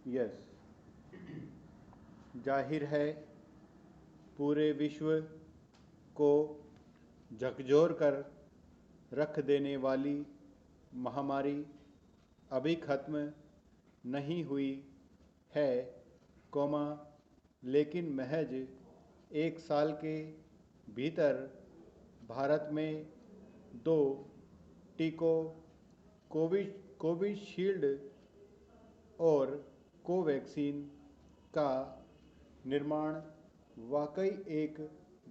Yes, जाहिर है पूरे विश्व को झकझोर कर रख देने वाली महामारी अभी खत्म नहीं हुई है, लेकिन महज एक साल के भीतर भारत में दो टीकों कोविशील्ड और कोवैक्सीन का निर्माण वाकई एक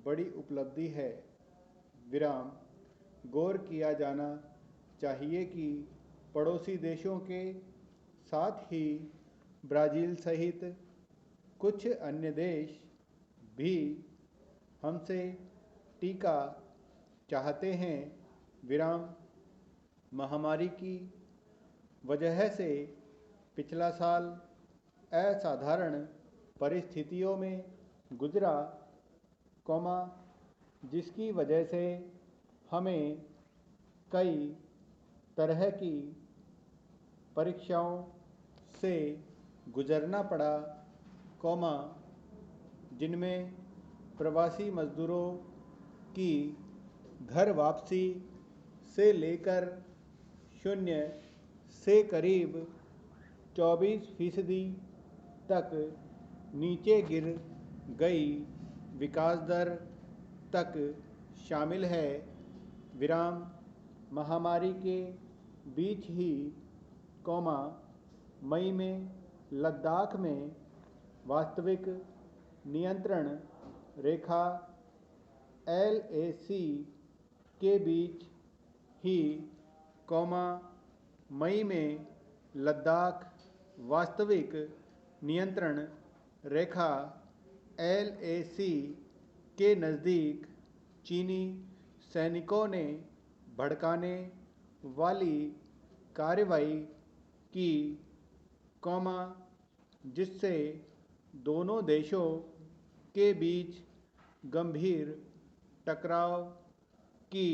बड़ी उपलब्धि है। विराम। गौर किया जाना चाहिए कि पड़ोसी देशों के साथ ही ब्राज़ील सहित कुछ अन्य देश भी हमसे टीका चाहते हैं। विराम। महामारी की वजह से पिछला साल असाधारण परिस्थितियों में गुजरा, जिसकी वजह से हमें कई तरह की परीक्षाओं से गुजरना पड़ा, जिनमें प्रवासी मजदूरों की घर वापसी से लेकर शून्य से करीब 24% तक नीचे गिर गई विकास दर तक शामिल है। विराम। महामारी के बीच ही, मई में लद्दाख में वास्तविक नियंत्रण रेखा LAC के बीच ही, मई में लद्दाख वास्तविक नियंत्रण रेखा LAC के नज़दीक चीनी सैनिकों ने भड़काने वाली कार्रवाई की, जिससे दोनों देशों के बीच गंभीर टकराव की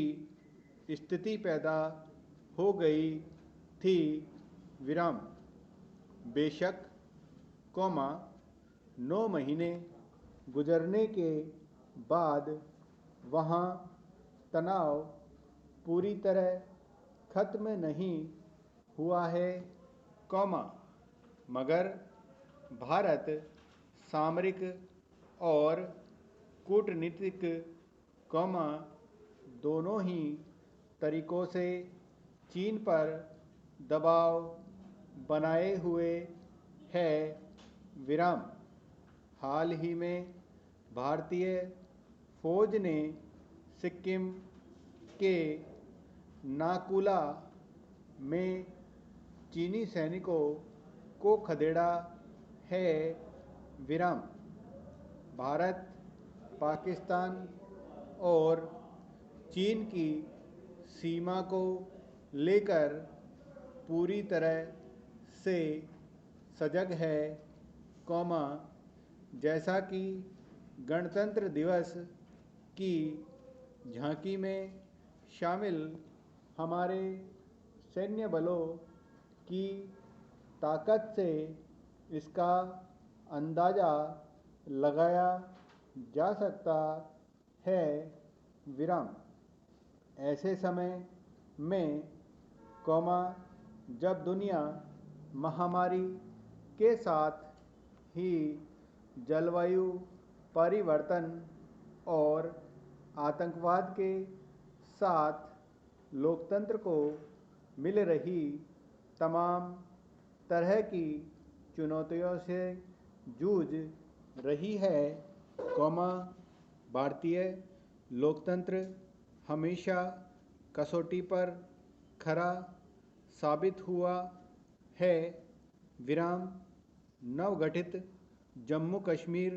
स्थिति पैदा हो गई थी। विराम। बेशक, 9 महीने गुजरने के बाद वहाँ तनाव पूरी तरह खत्म नहीं हुआ है, मगर भारत सामरिक और कूटनीतिक, दोनों ही तरीकों से चीन पर दबाव बनाए हुए है। विराम। हाल ही में भारतीय फौज ने सिक्किम के नाकुला में चीनी सैनिकों को खदेड़ा है। विराम। भारत, पाकिस्तान और चीन की सीमा को लेकर पूरी तरह से सजग है, जैसा कि गणतंत्र दिवस की झांकी में शामिल हमारे सैन्य बलों की ताकत से इसका अंदाज़ा लगाया जा सकता है। विराम। ऐसे समय में, जब दुनिया महामारी के साथ ही जलवायु परिवर्तन और आतंकवाद के साथ लोकतंत्र को मिल रही तमाम तरह की चुनौतियों से जूझ रही है, भारतीय लोकतंत्र हमेशा कसौटी पर खरा साबित हुआ है। विराम। नवगठित जम्मू कश्मीर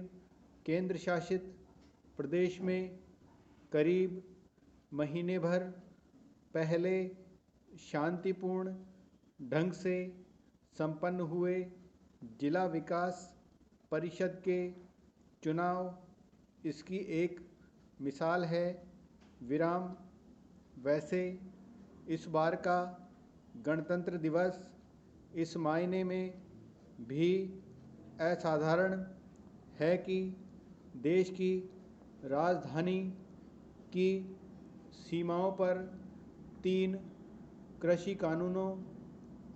केंद्र शासित प्रदेश में करीब महीने भर पहले शांतिपूर्ण ढंग से संपन्न हुए जिला विकास परिषद के चुनाव इसकी एक मिसाल है। विराम। वैसे इस बार का गणतंत्र दिवस इस मायने में भी असाधारण है कि देश की राजधानी की सीमाओं पर 3 कृषि कानूनों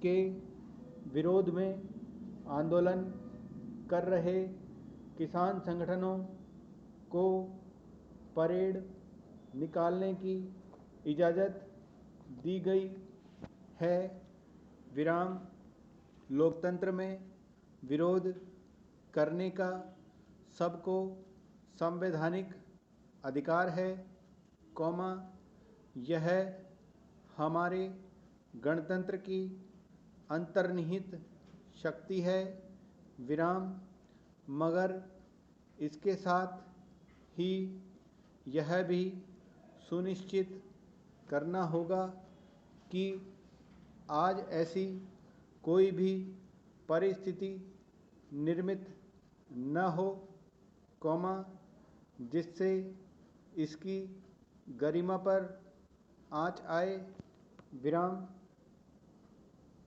के विरोध में आंदोलन कर रहे किसान संगठनों को परेड निकालने की इजाज़त दी गई है। विराम लोकतंत्र में विरोध करने का सबको संवैधानिक अधिकार है, कौमा यह हमारे गणतंत्र की अंतर्निहित शक्ति है, विराम मगर इसके साथ ही यह भी सुनिश्चित करना होगा कि आज ऐसी कोई भी परिस्थिति निर्मित न हो, कौमा जिससे इसकी गरिमा पर आँच आए, विराम।